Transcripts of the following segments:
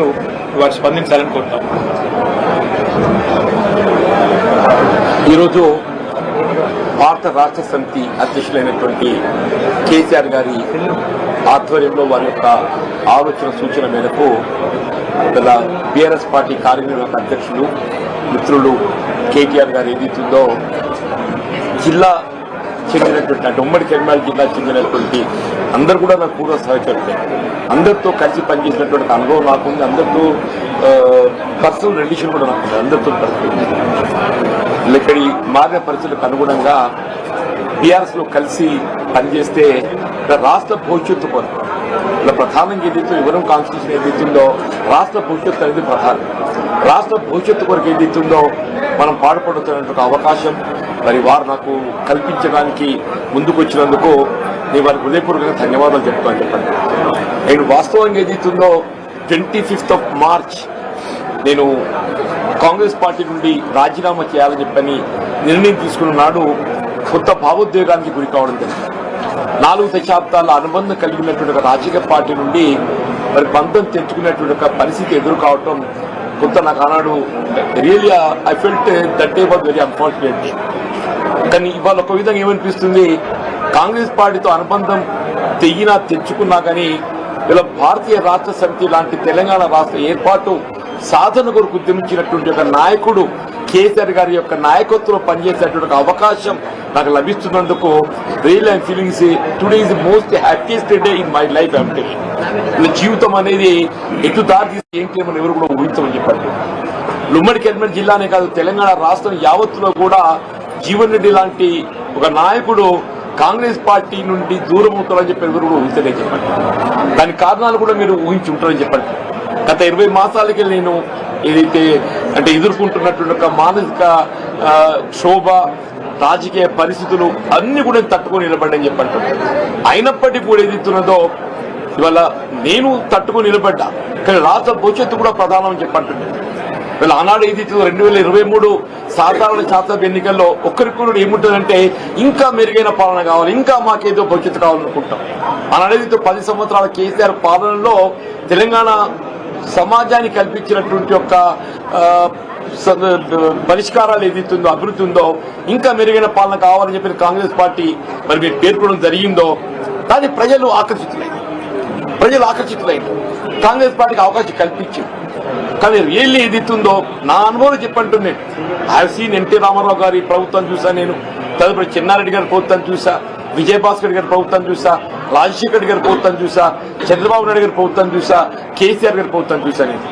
తెలియజేస్తూ వారు స్పందించాలని కోరుతాం. ఈరోజు భారత రాష్ట్ర సమితి అధ్యక్షులైనటువంటి కేసీఆర్ గారి ఆధ్వర్యంలో వారి యొక్క ఆలోచన సూచన మేరకు ఇలా బీఆర్ఎస్ పార్టీ కార్యనిర్వాహక అధ్యక్షులు మిత్రులు కేటీఆర్ గారు ఏదైతుందో జిల్లా చెందినటువంటి అంటే ఉమ్మడి కరీంనగర్ జిల్లా చెందినటువంటి అందరూ కూడా నాకు పూర్వ సహచరులే, అందరితో కలిసి పనిచేసినటువంటి అనుభవం నాకుంది. అందరితో పర్సనల్ రిలేషన్ కూడా నాకుంది. అందరితో ఇక్కడి మారిన పరిస్థితులకు అనుగుణంగా బీఆర్ఎస్ లో కలిసి పనిచేస్తే రాష్ట్ర భవిష్యత్తు కొరకు ఇలా ప్రధానంగా ఏదైతే వివరం కాన్స్టిట్యూషన్ ఏదైతుందో రాష్ట్ర భవిష్యత్తు అనేది ప్రధానం. రాష్ట్ర భవిష్యత్తు కొరకు ఏదైతుందో మనం పాటుపడుతున్నటువంటి అవకాశం మరి వారు నాకు కల్పించడానికి ముందుకు వచ్చినందుకు నేను వారికి హృదయపూర్వకంగా ధన్యవాదాలు చెప్తాను. చెప్పండి, నేను వాస్తవంగా ఏదైతుందో 25th of March నేను కాంగ్రెస్ పార్టీ నుండి రాజీనామా చేయాలని చెప్పని నిర్ణయం తీసుకున్న నాడు కొత్త భావోద్వేగానికి గురి కావడం జరిగింది. 4 దశాబ్దాల అనుబంధం కలిగినటువంటి ఒక రాజకీయ పార్టీ నుండి మరి బంధం తెచ్చుకున్నటువంటి ఒక పరిస్థితి ఎదురు కావటం కొంత నాకు ఆనాడు really I felt that day was very unfortunate. కానీ ఇవాళ ఒక విధంగా ఏమనిపిస్తుంది, కాంగ్రెస్ పార్టీతో అనుబంధం తెచ్చుకున్నా కానీ ఇలా భారతీయ రాష్ట్ర సమితి లాంటి తెలంగాణ రాష్ట్ర ఏర్పాటు సాధన కొరకు ఉద్యమించినటువంటి ఒక నాయకుడు కేసీఆర్ గారి యొక్క నాయకత్వంలో పనిచేసేటువంటి అవకాశం నాకు లభిస్తున్నందుకు real I am feelings today is the most happiest day in my life. జీవితం అనేది ఎటు దారి తీసి ఏం చేయమని ఎవరు కూడా ఊహించమని చెప్పండి. ఉమ్మడి కరీంనగర్ జిల్లానే కాదు తెలంగాణ రాష్ట్రం యావత్తులో కూడా జీవన్ రెడ్డి లాంటి ఒక నాయకుడు కాంగ్రెస్ పార్టీ నుండి దూరం అవుతారని చెప్పి ఎవరు కూడా ఊహించలేదు చెప్పండి. దాని కారణాలు కూడా మీరు ఊహించి ఉంటారని చెప్పండి. గత 20 మాసాలకి నేను ఏదైతే అంటే ఎదుర్కొంటున్నటువంటి ఒక మానసిక క్షోభ రాజకీయ పరిస్థితులు అన్ని కూడా తట్టుకొని నిలబడ్డని చెప్పండి. అయినప్పటికీ కూడా ఏదైతున్నదో ఇవాళ నేను తట్టుకొని నిలబడ్డా, కానీ రాష్ట్ర భవిష్యత్తు కూడా ప్రధానం చెప్పంటుంది. వీళ్ళ ఆనాడు ఏదైతే 2023 సాధారణ శాసనసభ ఎన్నికల్లో ఒక్కరికి ఏముంటుందంటే ఇంకా మెరుగైన పాలన కావాలి, ఇంకా మాకేదో భవిష్యత్తు కావాలనుకుంటాం. ఆనాడు ఏదైతే 10 సంవత్సరాల కేసీఆర్ పాలనలో తెలంగాణ సమాజానికి కల్పించినటువంటి యొక్క పరిష్కారాలు ఏదైతుందో అభివృద్ధి ఉందో ఇంకా మెరుగైన పాలన కావాలని చెప్పిన కాంగ్రెస్ పార్టీ మరి మీరు పేర్కొనడం జరిగిందో దాన్ని ప్రజలు ఆకర్షితులైంది. కాంగ్రెస్ పార్టీకి అవకాశం కల్పించింది. కానీ రియల్లీ ఏదైతుందో నా అనుభవం చెప్పంటుంది. I have seen NT Rama Rao గారి ప్రభుత్వం చూసా, నేను తదుపరి చెన్నారెడ్డి గారి ప్రభుత్వం చూసా, విజయభాస్కర్ గారి ప్రభుత్వం చూసా, రాజశేఖర్ గారి ప్రభుత్వం చూసా, చంద్రబాబు నాయుడు గారి ప్రభుత్వం చూసా, కేసీఆర్ గారి ప్రభుత్వం చూసా. నేను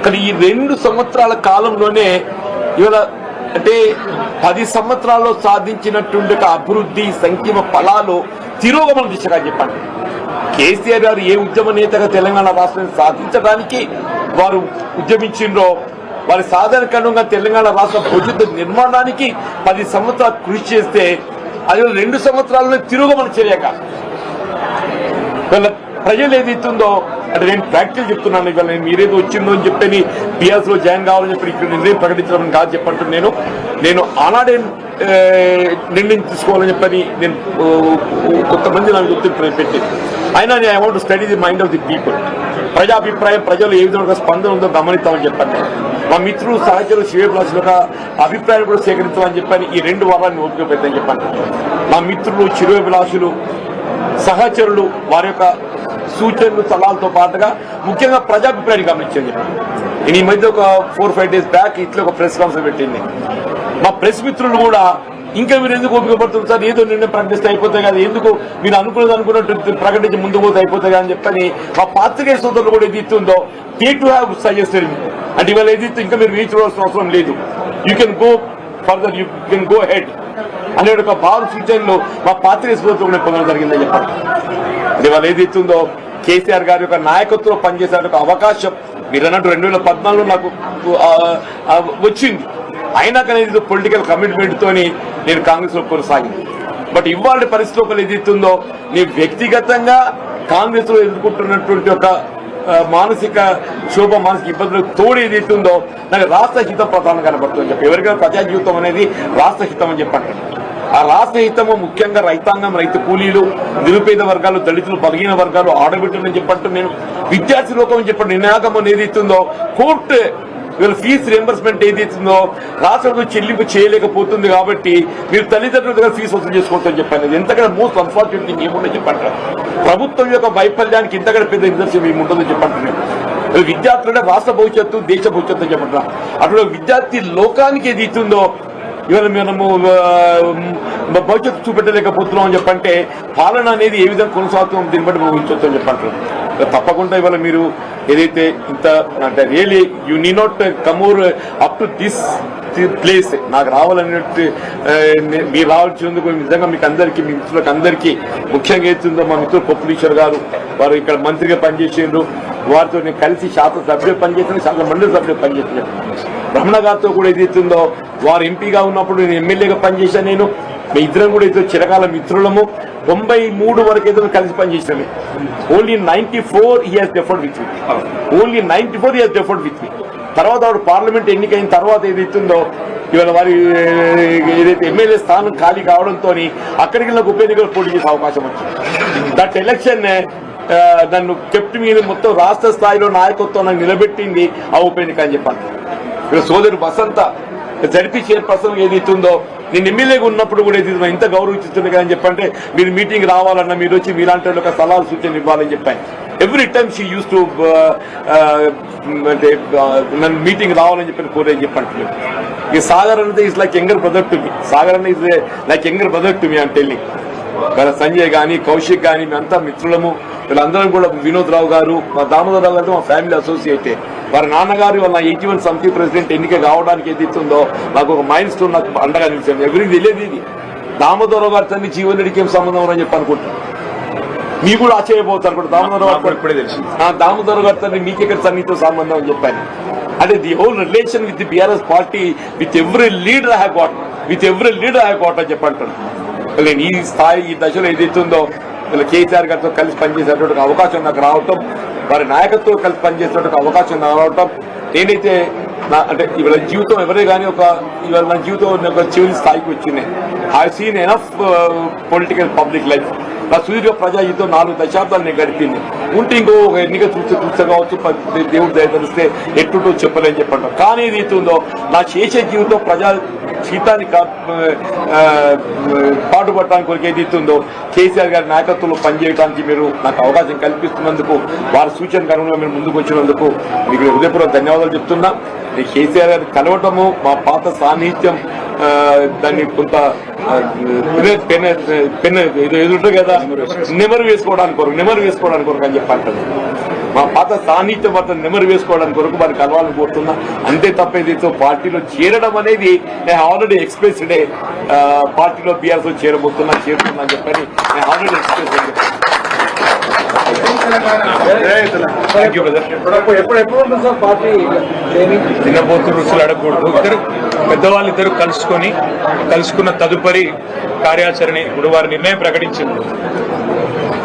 కానీ ఈ 2 సంవత్సరాల కాలంలోనే ఇవాళ అంటే 10 సంవత్సరాల్లో సాధించినటువంటి అభివృద్ధి సంక్షేమ ఫలాలు తిరోగమన దిశగా చెప్పండి. కేసీఆర్ గారు ఏ ఉద్యమ నేతగా తెలంగాణ రాష్ట్రాన్ని సాధించడానికి వారు ఉద్యమించిండ్రో వారి సాధారణంగా తెలంగాణ రాష్ట్ర భవిష్యత్తు నిర్మాణానికి 10 సంవత్సరాలు కృషి చేస్తే అది 2 సంవత్సరాల్లో తిరోగమన చర్యగా వీళ్ళ ప్రజలు ఏదైతుందో అంటే నేను ప్రాక్టికల్ చెప్తున్నాను. ఇవాళ నేను మీరేదో వచ్చిందో అని చెప్పని బీఆర్ఎస్ లో జాయిన్ కావాలని చెప్పి ఇక్కడ నిర్ణయం ప్రకటించడం కాదు చెప్పంటున్నాను. నేను ఆనాడే నిర్ణయం తీసుకోవాలని చెప్పని నేను కొంతమంది నాకు గుర్తు పెట్టి అయినా నేను I want to study the mind of the people. ప్రజాభిప్రాయం ప్రజలు ఏ విధంగా స్పందన ఉందో గమనిస్తామని చెప్పండి. మా మిత్రులు సహచరులు శివప్లాసులు యొక్క అభిప్రాయాలు కూడా సేకరించామని చెప్పని ఈ 2 వారాన్ని ఓపిక పెట్టని చెప్పండి. మా మిత్రులు చిరువిలాసులు సహచరులు వారి యొక్క సూచనలు సలహాలతో పాటుగా ముఖ్యంగా ప్రజాభిప్రాయాన్ని గమనించండి. నేను ఈ మధ్య ఒక 4-5 days బ్యాక్ ఇట్లా ఒక ప్రెస్ కాన్ఫరెన్స్ పెట్టింది. మా ప్రెస్ మిత్రులు కూడా ఇంకా మీరు ఎందుకు ఓపిక పడుతుంది సార్, ఏదో నిర్ణయం ప్రకటిస్తే అయిపోతాయి కదా, ఎందుకు మీరు అనుకున్నట్టు ప్రకటించి ముందు పోతే అయిపోతాయి అని చెప్పని మా పాత్రికేయ సోదరులు కూడా ఏది ఇస్తుందో దే టు హ్యావ్ సజెస్టెడ్ అంటే ఇవాళ ఏది ఇంకా మీరు రీచ్ అవ్వాల్సిన అవసరం లేదు, you can go further, you can go head అనే ఒక భావ సూచనలు మా పాత్రికేయ సోదరులు కూడా పొందడం జరిగిందని చెప్పాలి. ఇవాళ ఏది ఇస్తుందో కేసీఆర్ గారి యొక్క నాయకత్వంలో పనిచేసే ఒక అవకాశం మీరు అన్నట్టు 2014లో నాకు వచ్చింది. అయినా కానీ ఇది పొలిటికల్ కమిట్మెంట్ తోని నేను కాంగ్రెస్ లో కొనసాగింది. బట్ ఇవాళ పరిస్థితుల్లో ఏదైతుందో నేను వ్యక్తిగతంగా కాంగ్రెస్ లో ఎదుర్కొంటున్నటువంటి ఒక మానసిక శోభ మానసిక ఇబ్బందులకు తోడు ఏదైతుందో నాకు రాష్ట్ర హితం ప్రధానంగా కనబడుతుందని చెప్పి ఎవరికైనా ప్రజా జీవితం అనేది రాష్ట్ర హితం అని చెప్పండి. ఆ రాష్ట్ర హితము ముఖ్యంగా రైతాంగం, రైతు కూలీలు, నిరుపేద వర్గాలు, దళితులు, బలహీన వర్గాలు, ఆడబిడ్డలని చెప్పంటూ నేను విద్యార్థి లోకం అని చెప్పండి నినాగమం ఏదైతుందో కోర్టు వీళ్ళ ఫీజు రియంబర్స్మెంట్ ఏదైతుందో రాష్ట్రంలో చెల్లింపు చేయలేకపోతుంది కాబట్టి మీరు తల్లిదండ్రుల దగ్గర ఫీజు వసూలు చేసుకోవచ్చని చెప్పాను. ఎంతకన్నా మోస్ట్ అన్ఫార్చునేట్ థింగ్ ఏముందని చెప్పంటారు. ప్రభుత్వం యొక్క వైఫల్యానికి ఇంతకన్నా పెద్ద నిదర్శనం ఏముంటుందని చెప్పంటున్నాను. విద్యార్థులంటే రాష్ట్ర భవిష్యత్తు, దేశ భవిష్యత్తు అని చెప్పంటారు. అటువంటి విద్యార్థి లోకానికి ఏది ఇస్తుందో ఇవాళ మనము భవిష్యత్తు చూపెట్టలేకపోతున్నాం అని చెప్పంటే పాలన అనేది ఏ విధంగా కొనసాగుతున్నాం దీన్ని బట్టి ఊహించవచ్చు అని చెప్పంటారు. తప్పకుండా ఇవాళ మీరు ఏదైతే ఇంత అంటే really you need not come up to this place నాకు రావాలనేట్టు మీరు రావాల్సినందుకు నిజంగా మీకు అందరికీ, మీ మిత్రులకు అందరికీ ముఖ్యంగా అవుతుందో మా మిత్రులు పొప్పులీశ్వర్ గారు వారు ఇక్కడ మంత్రిగా పనిచేసిండ్రు. వారితో నేను కలిసి శాసనసభ్యులు పనిచేసిన, శాసన మండలి సభ్యులు పనిచేసిన. రమణ గారితో కూడా ఏదైతుందో వారు ఎంపీగా ఉన్నప్పుడు నేను ఎమ్మెల్యేగా పనిచేశాను. నేను మీ ఇద్దరం కూడా ఏదో చిరకాల మిత్రులము. 93 వరకు ఏదో కలిసి పనిచేసినవి. Only 94 he has deferred with me. Only 94 he has deferred with me. తర్వాత వాడు పార్లమెంట్ ఎన్నికైన తర్వాత ఏదైతుందో ఇవాళ వారి ఏదైతే ఎమ్మెల్యే స్థానం ఖాళీ కావడంతో అక్కడికి వెళ్ళి ఉప ఎన్నికలు పోటీ చేసే అవకాశం వచ్చింది. దట్ ఎలక్షన్ నన్ను కెప్ట్ మీద మొత్తం రాష్ట్ర స్థాయిలో నాయకత్వం నాకు నిలబెట్టింది ఆ ఉప ఎన్నిక అని చెప్పాను. ఇక్కడ సోదరు వసంత జడ్పీ చైర్పర్సన్ ఏదైతుందో నేను ఎమ్మెల్యేగా ఉన్నప్పుడు కూడా ఏదైతే ఇంత గౌరవిస్తుంది కదా అని చెప్పంటే మీరు మీటింగ్ రావాలన్నా మీరు వచ్చి మీలాంటి ఒక సలహాలు సూచనలు ఇవ్వాలని చెప్పాను. Every time she use to అంటే నన్ను మీటింగ్ రావాలని చెప్పి కోరేని చెప్పండి. ఈ సాగర్ అనేది is like younger brother to me. Sagar అనేది is like younger brother to me అని టెల్లింగ్. సంజయ్ కానీ, కౌశిక్ కానీ మేమంతా మిత్రులము. వీళ్ళందరం కూడా వినోద్ రావు గారు, మా దామోదర్ రావు గారు మా ఫ్యామిలీ అసోసియేటే. వారి నాన్నగారు వాళ్ళ 81 సమితి ప్రెసిడెంట్ ఎన్నిక కావడానికి ఏదైతుందో నాకు ఒక మైల్ స్టోన్ నాకు అండగా నిలిచాను. ఎవరికి తెలియదు ఇది. దామోదర్ రావు గారి తల్లి జీవన్ రెడ్డికి ఏం సంబంధం అని చెప్పి అనుకుంటున్నాను. మీకు కూడా ఆశ్చర్యపోతారు కూడా దామోదర్ రావు ఇప్పుడే తెలిసి దామోదర్ గారి తల్లి మీకెక్కడ సన్నిహిత సంబంధం అని చెప్పాను. అంటే the whole relation with the BRS party with every leader have got అని చెప్పంటాను. నేను ఈ స్థాయి ఈ దశలో ఏదైతుందో వీళ్ళ కేసీఆర్ గారితో కలిసి పనిచేసేటువంటి అవకాశం నాకు రావటం, వారి నాయకత్వం కలిసి పనిచేసేటువంటి అవకాశం నాకు రావటం, నేనైతే అంటే ఇవాళ జీవితం ఎవరే కానీ ఇవాళ నా జీవితం ఒక చివరి స్థాయికి వచ్చింది. I seen enough political public life. నా సుదీర్ఘ ప్రజా జీవితం 4 దశాబ్దాలు నేను గడిపింది. ఉంటే ఇంకో ఒక ఎన్నిక చూస్తే కావచ్చు, దేవుడు దయతలిస్తే ఎట్టుటో చెప్పలేని చెప్పండి. కానీ ఇది అవుతుందో నా చేసే జీవితం ప్రజా జీతాన్ని పాటుపడటానికి కొరకు ఏది ఇస్తుందో కేసీఆర్ గారి నాయకత్వంలో పనిచేయడానికి మీరు నాకు అవకాశం కల్పిస్తున్నందుకు, వారి సూచన కనుక మీరు ముందుకు వచ్చినందుకు మీకు హృదయపూర్వక ధన్యవాదాలు చెప్తున్నా. కేసీఆర్ గారిని కలవటము మా పాత సాన్నిహిత్యం దాన్ని కొంత పెన్ ఎదురుంటుంది కదా నెమరు వేసుకోవడానికి కొరకు అని చెప్పంటారు. మా పాత సాన్నిహిత్యం మాత్రం నెమరు వేసుకోవడానికి కొరకు వారిని కలవాలని కోరుతున్నా. అంతే తప్ప ఏదైతే పార్టీలో చేరడం అనేది నేను ఆల్రెడీ ఎక్స్ప్రెస్డ్ పార్టీలో బీఆర్ఎస్ చేరుతున్నా అని చెప్పని నేను ఆల్రెడీ ఎక్స్ప్రెస్ అయ్యాను. తినబోతు రుచులు అడగకూడదు. పెద్దవాళ్ళిద్దరు కలుసుకున్న తదుపరి కార్యాచరణ ఇప్పుడు వారి నిర్ణయం ప్రకటించింది.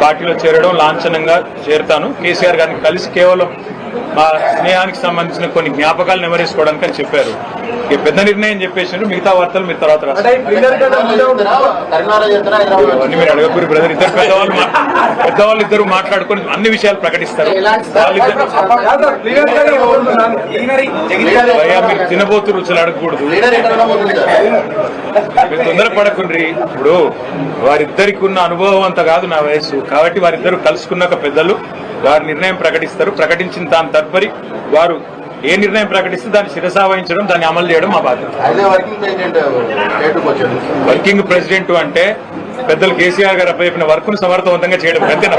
పార్టీలో చేరడం లాంఛనంగా చేరుతాను. కేసీఆర్ గారిని కలిసి కేవలం మా స్నేహానికి సంబంధించిన కొన్ని జ్ఞాపకాలు నెమరేసుకోవడానికి అని చెప్పారు. ఈ పెద్ద నిర్ణయం చెప్పేసి మిగతా వార్తలు మీరు తర్వాత మీరు అడగకూరు బ్రదర్. పెద్దవాళ్ళు ఇద్దరు మాట్లాడుకొని అన్ని విషయాలు ప్రకటిస్తారు. మీరు తినబోతు రుచులు అడగకూడదు, మీరు తొందరపడకుండ్రి. ఇప్పుడు వారిద్దరికి ఉన్న అనుభవం అంత కాదు నా వయస్సు కాబట్టి వారిద్దరు కలుసుకున్నాక పెద్దలు వారి నిర్ణయం ప్రకటిస్తారు. ప్రకటించిన దాని తదుపరి వారు ఏ నిర్ణయం ప్రకటిస్తే దాన్ని శిరసావహించడం, దాన్ని అమలు చేయడం మా బాధ్యత. వర్కింగ్ ప్రెసిడెంట్ అంటే పెద్దలు కేసీఆర్ గారు అప్పచెప్పిన వర్క్ ను సమర్థవంతంగా చేయడం అంతేనా?